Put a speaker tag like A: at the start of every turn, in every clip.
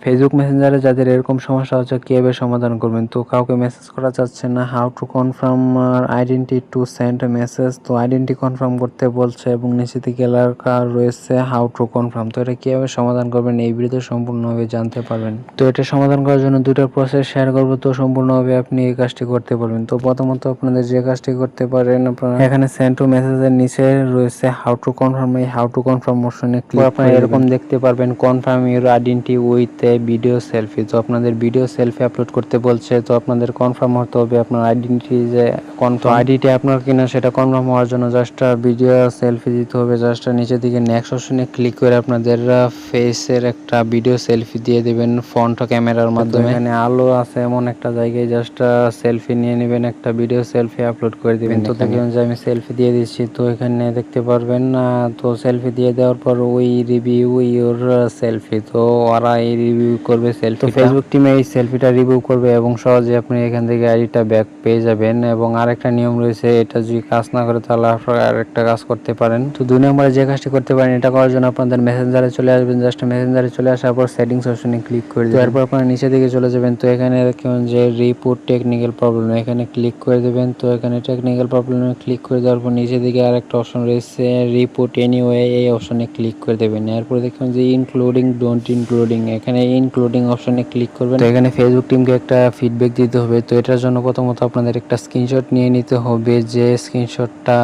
A: Facebook মেসেঞ্জারে যাদের এরকম সমস্যা হচ্ছে কিভাবে সমাধান করবেন, তো কাউকে মেসেজ করা যাচ্ছে না, how to confirm identity to send message. তো আইডেন্টি কনফার্ম করতে বলছে এবং নিচে দিকে লেখা রয়েছে হাউ টু কনফার্ম। তো এটা কিভাবে সমাধান করবেন এই ভিডিওতে সম্পূর্ণভাবে জানতে পারবেন। তো এটা সমাধান করার জন্য দুটো প্রসেস শেয়ার করবো, তো সম্পূর্ণভাবে আপনি এই কাজটি করতে পারবেন। তো প্রথমত আপনাদের যে কাজটি করতে পারেন, আপনারা এখানে সেন্ড টু মেসেজের নিচে রয়েছে হাউ টু কনফার্ম, এই হাউ টু কনফার্ম অপশনে ক্লিক করে আপনারা এরকম দেখতে পারবেন confirm your identity with a video selfie. তো আপনাদের ভিডিও সেলফি আপলোড করতে বলছে, তো আপনাদের কনফার্ম হতে হবে আপনার আইডেন্টি যে কনফার্ম আইডিটি আপনার কিনা সেটা কনফার্ম হওয়ার জন্য জাস্ট ভিডিও সেলফি দিতে হবে। জাস্ট নিচের দিকে নেক্সট অপশনে ক্লিক করে আপনাদের ফেসের একটা ভিডিও সেলফি দিয়ে দেবেন ফ্রন্ট ক্যামেরার মাধ্যমে। এখানে আলো আছে এমন একটা জায়গায় জাস্ট সেলফি নিয়ে নেবেন, একটা ভিডিও সেলফি আপলোড করে দিবেন। তো দেখবেন যে আমি সেলফি দিয়ে দিচ্ছি, তো এখানে দেখতে পারবেন তো সেলফি দিয়ে দেওয়ার পর ওই রিভিউ ইউর সেলফি, তো ওরা এই রিভিউ করবে সেলফি। তো ফেসবুক টিমে এই সেলফিটা রিভিউ করবে এবং সহজে আপনি এখান থেকে আইডিটা ব্যাক পেয়ে যাবেন। এবং আরেকটা নিয়ম রয়েছে, এটা যদি কাজ না করে তাহলে আপনারা আরেকটা কাজ করতে পারেন। তো 2 নম্বরে যে কাজটি করতে পারেন, এটা করার জন্য আপনাদের মেসেঞ্জারে চলে আসবেন। জাস্ট মেসেঞ্জারে চলে আসার পর সেটিংস অপশনে ক্লিক করে দেবেন। এরপর আপনারা নিচে দিকে চলে যাবেন, তো এখানে দেখবেন যে রিপোর্ট টেকনিক্যাল প্রবলেম, এখানে ক্লিক করে দেবেন। তো এখানে টেকনিক্যাল প্রবলেমে ক্লিক করে দেওয়ার পর নিচে দিকে আরেকটা অপশন রয়েছে রিপোর্ট এনিওয়ে, এই অপশনে ক্লিক করে দেবেন। এরপর দেখবেন যে ইনক্লুডিং ডোন্ট ইনক্লুডিং, এখানে ইনক্লুডিং অপশনে ক্লিক করবেন। তো এখানে ফেসবুক টিমকে একটা ফিডব্যাক দিতে হবে। তো এটার জন্য প্রথমত আপনাদের একটা স্ক্রিনশট নিয়ে নিতে হবে, যে স্ক্রিনশটটা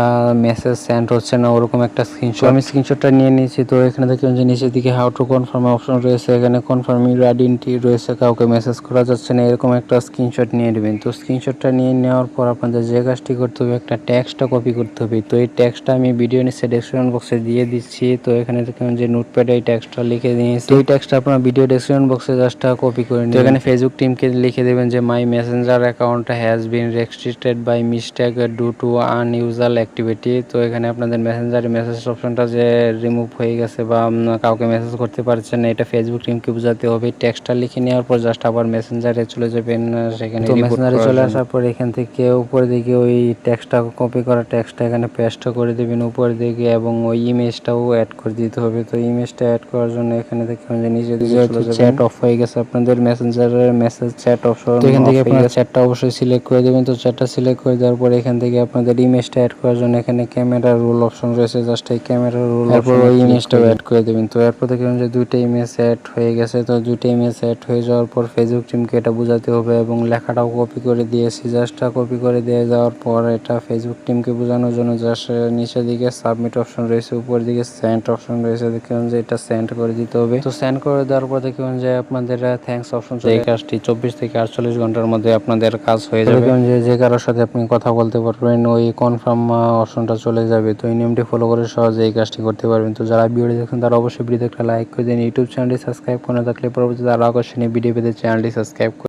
A: মেসেজ সেন্ড হচ্ছে না ওরকম একটা স্ক্রিনশট। আমি স্ক্রিনশটটা নিয়ে নিয়েছি। তো এখানে দেখবেন যে নিচের দিকে হাউ টু কনফার্ম অপশন রয়েছে, এখানে কনফার্ম ইউর আইডেন্টি রয়েছে, কাউকে মেসেজ করা যাচ্ছে না, এরকম একটা স্ক্রিনশট নিয়ে নেবেন। তো স্ক্রিনশটটা নিয়ে নেওয়ার পর আপনাদের যে কাজটি করতে হবে, একটা টেক্সটটা কপি করতে হবে। তো এই টেক্সটটা আমি ভিডিও নিচে ডেসক্রিপশন বক্সে দিয়ে দিচ্ছি। তো এখানে দেখবেন যে নোটপ্যাডে এই টেক্সটটা লিখে নিয়েছি। তো এই টেক্সটটা আপনার ভিডিও ডেসক্রিপশন বক্সে জাস্ট কপি করে নিন। তো এখানে ফেসবুক টিমকে লিখে দেবেন যে my messenger account has been restricted by mistake due to unusual activity. তো এখানে আপনাদের মেসেঞ্জারে মেসেজ অপশনটা যে রিমুভ হয়ে গেছে বা কাউকে মেসেজ করতে পারছেন না, এটা ফেসবুক টিমকে বোঝাতে হবে। টেক্সটটা লিখে নেওয়ার পর জাস্ট আবার মেসেঞ্জারে চলে যাবেন। সেখানে তো মেসেঞ্জারে চলে আসার পর এখান থেকে উপরের দিকে ওই টেক্সটটা কপি করা টেক্সটটা এখানে পেস্ট করে দেবেন উপরের দিকে, এবং ওই ইমেজটাও অ্যাড করে দিতে হবে। তো ইমেজটা অ্যাড করার জন্য এখানে দেখবেন যে নিচে দিকে চ্যাট অফ হয়ে গেছে আপনাদের মেসেঞ্জারের মেসেজ চ্যাট অপশন। তো এখান থেকে আপনারা চ্যাটটা অবশ্যই সিলেক্ট করে দেবেন। তো চ্যাটটা সিলেক্ট করে দেওয়ার পর এখান থেকে আপনাদের ইমেজটা অ্যাড করার জন্য এখানে ক্যামেরা রোল অপশন রয়েছে, জাস্ট এই ক্যামেরা রোল এরপর ওই ইমেজটাও অ্যাড করে দেবেন। তো এরপর দেখবেন যে 2টা ইমেজ অ্যাড হয়ে গেছে। তো 2টা ইমেজ অ্যাড হয়ে যাওয়ার পর ফেসবুক টিমকে এটা বোঝাতে হবে এবং লেখাটাও কপি করে দিয়েছি। জাস্ট কপি করে দিয়ে যাওয়ার পর এটা ফেসবুক টিমকে বোঝানোর জন্য জাস্ট নিচের দিকে সাবমিট অপশন রয়েছে, উপরের দিকে সেন্ড অপশন রয়েছে, দেখবেন যে এটা সেন্ড করে দিতে হবে। তো সেন্ড করে দেওয়ার পর দেখবেন যে আপনাদের থ্যাঙ্কস অপশন, এই কাজটি 24 থেকে 48 ঘন্টার মধ্যে আপনাদের কাজ হয়ে যাবে। দেখবেন যে কারোর সাথে আপনি কথা বলতে পারবেন, ওই কনফার্ম অপশনটা চলে যাবে। তো এই নিয়মটি ফলো করে সহজে এই কাজটি করতে পারবেন। তো যারা ভিডিওটি দেখছেন তারা অবশ্যই ভিডিওতে একটা লাইক করে দিন, ইউটিউব চ্যানেলটি সাবস্ক্রাইব করে না থাকলে পরবর্তীতে আরও আকর্ষণীয় ভিডিও পেতে চ্যানেলটি সাবস্ক্রাইব